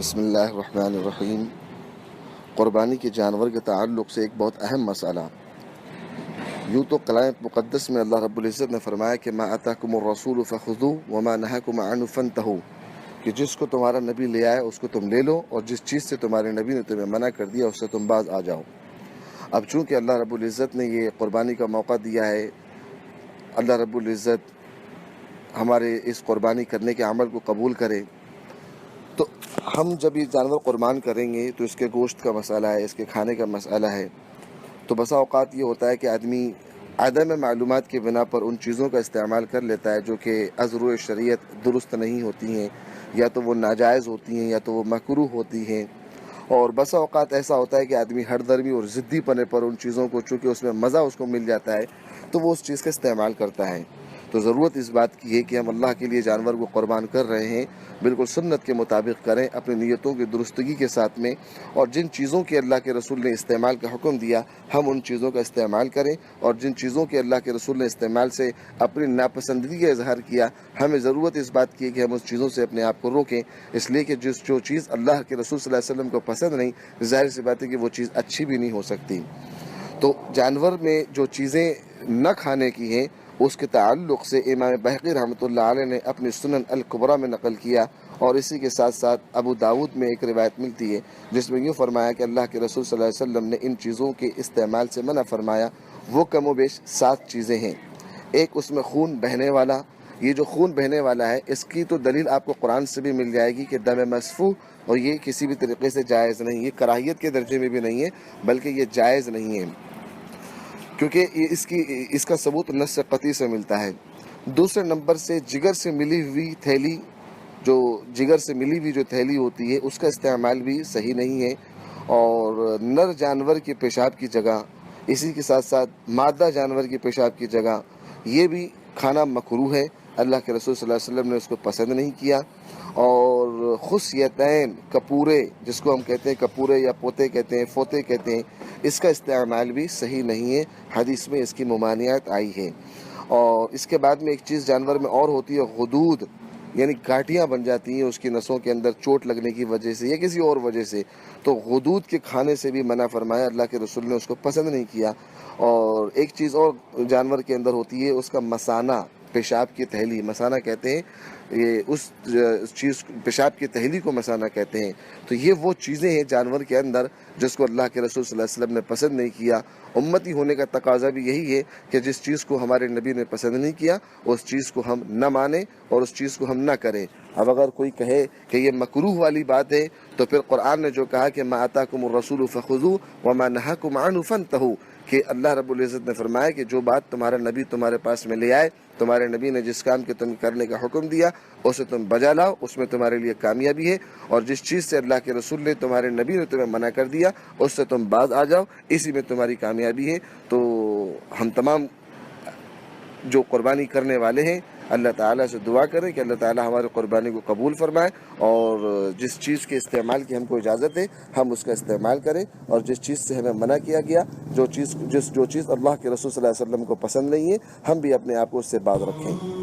بسم اللہ الرحمن الرحیم۔ قربانی کے جانور کے تعلق سے ایک بہت اہم مسئلہ۔ یوں تو کلام مقدس میں اللہ رب العزت نے فرمایا کہ ما آتاکم الرسول فخذوہ وما نہاکم عنہ فانتہوا، کہ جس کو تمہارا نبی لے آئے اس کو تم لے لو، اور جس چیز سے تمہارے نبی نے تمہیں منع کر دیا اس سے تم باز آ جاؤ۔ اب چونکہ اللہ رب العزت نے یہ قربانی کا موقع دیا ہے، اللہ رب العزت ہمارے اس قربانی کرنے کے عمل کو قبول کرے، تو ہم جب یہ جانور قربان کریں گے تو اس کے گوشت کا مسئلہ ہے، اس کے کھانے کا مسئلہ ہے۔ تو بسا اوقات یہ ہوتا ہے کہ آدمی عدم معلومات کی بنا پر ان چیزوں کا استعمال کر لیتا ہے جو کہ از روئے شریعت درست نہیں ہوتی ہیں، یا تو وہ ناجائز ہوتی ہیں یا تو وہ مکروہ ہوتی ہیں۔ اور بسا اوقات ایسا ہوتا ہے کہ آدمی ہر درمی اور ضدی پنے پر ان چیزوں کو، چونکہ اس میں مزہ اس کو مل جاتا ہے، تو وہ اس چیز کا استعمال کرتا ہے۔ تو ضرورت اس بات کی ہے کہ ہم اللہ کے لیے جانور کو قربان کر رہے ہیں بالکل سنت کے مطابق کریں، اپنی نیتوں کی درستگی کے ساتھ میں، اور جن چیزوں کے اللہ کے رسول نے استعمال کا حکم دیا ہم ان چیزوں کا استعمال کریں، اور جن چیزوں کے اللہ کے رسول نے استعمال سے اپنی ناپسندگی کا اظہار کیا، ہمیں ضرورت اس بات کی ہے کہ ہم اس چیزوں سے اپنے آپ کو روکیں، اس لیے کہ جو چیز اللہ کے رسول صلی اللہ علیہ وسلم کو پسند نہیں، ظاہر سی بات ہے کہ وہ چیز اچھی بھی نہیں ہو سکتی۔ تو جانور میں جو چیزیں نہ کھانے کی ہیں اس کے تعلق سے امام بہقی رحمۃ اللہ علیہ نے اپنی سنن الکبریٰ میں نقل کیا، اور اسی کے ساتھ ساتھ ابو داود میں ایک روایت ملتی ہے جس میں یوں فرمایا کہ اللہ کے رسول صلی اللہ علیہ وسلم نے ان چیزوں کے استعمال سے منع فرمایا۔ وہ کم و بیش 7 چیزیں ہیں۔ ایک اس میں خون بہنے والا، یہ جو خون بہنے والا ہے اس کی تو دلیل آپ کو قرآن سے بھی مل جائے گی کہ دم مسفوح، اور یہ کسی بھی طریقے سے جائز نہیں، یہ کراہیت کے درجے میں بھی نہیں ہے بلکہ یہ جائز نہیں ہے، کیونکہ اس کا ثبوت نص قطعی سے ملتا ہے۔ دوسرے نمبر سے جگر سے ملی ہوئی تھیلی، جو جگر سے ملی ہوئی جو تھیلی ہوتی ہے اس کا استعمال بھی صحیح نہیں ہے، اور نر جانور کے پیشاب کی جگہ، اسی کے ساتھ ساتھ مادہ جانور کے پیشاب کی جگہ یہ بھی کھانا مکروہ ہے، اللہ کے رسول صلی اللہ علیہ وسلم نے اس کو پسند نہیں کیا۔ اور خصیتین، کپورے، جس کو ہم کہتے ہیں کپورے یا پوتے کہتے ہیں، فوتے کہتے ہیں، اس کا استعمال بھی صحیح نہیں ہے، حدیث میں اس کی ممانعت آئی ہے۔ اور اس کے بعد میں ایک چیز جانور میں اور ہوتی ہے غدود، یعنی گاٹیاں بن جاتی ہیں اس کی نسوں کے اندر چوٹ لگنے کی وجہ سے یا کسی اور وجہ سے، تو غدود کے کھانے سے بھی منع فرمایا، اللہ کے رسول نے اس کو پسند نہیں کیا۔ اور ایک چیز اور جانور کے اندر ہوتی ہے اس کا مثانہ، پیشاب کی تھیلی، مثانہ کہتے ہیں، یہ اس چیز پیشاب کی تھیلی کو مثانہ کہتے ہیں۔ تو یہ وہ چیزیں ہیں جانور کے اندر جس کو اللہ کے رسول صلی اللہ علیہ وسلم نے پسند نہیں کیا۔ امتی ہونے کا تقاضا بھی یہی ہے کہ جس چیز کو ہمارے نبی نے پسند نہیں کیا اس چیز کو ہم نہ مانیں اور اس چیز کو ہم نہ کریں۔ اب اگر کوئی کہے کہ یہ مکروہ والی بات ہے تو پھر قرآن نے جو کہا کہ ما آتاکم الرسول فخذوہ وما نہاکم عنہ فانتہوا، کہ اللہ رب العزت نے فرمایا کہ جو بات تمہارا نبی تمہارے پاس میں لے آئے، تمہارے نبی نے جس کام کے تم کرنے کا حکم دیا اسے تم بجا لاؤ، اس میں تمہارے لیے کامیابی ہے، اور جس چیز سے اللہ کے رسول نے تمہارے نبی نے تمہیں منع کر دیا اس سے تم باز آ جاؤ، اسی میں تمہاری کامیابی ہے۔ تو ہم تمام جو قربانی کرنے والے ہیں اللہ تعالیٰ سے دعا کریں کہ اللہ تعالیٰ ہمارے قربانی کو قبول فرمائے، اور جس چیز کے استعمال کی ہم کو اجازت ہے ہم اس کا استعمال کریں، اور جس چیز سے ہمیں منع کیا گیا، جو چیز اللہ کے رسول صلی اللہ علیہ وسلم کو پسند نہیں ہے، ہم بھی اپنے آپ کو اس سے باز رکھیں۔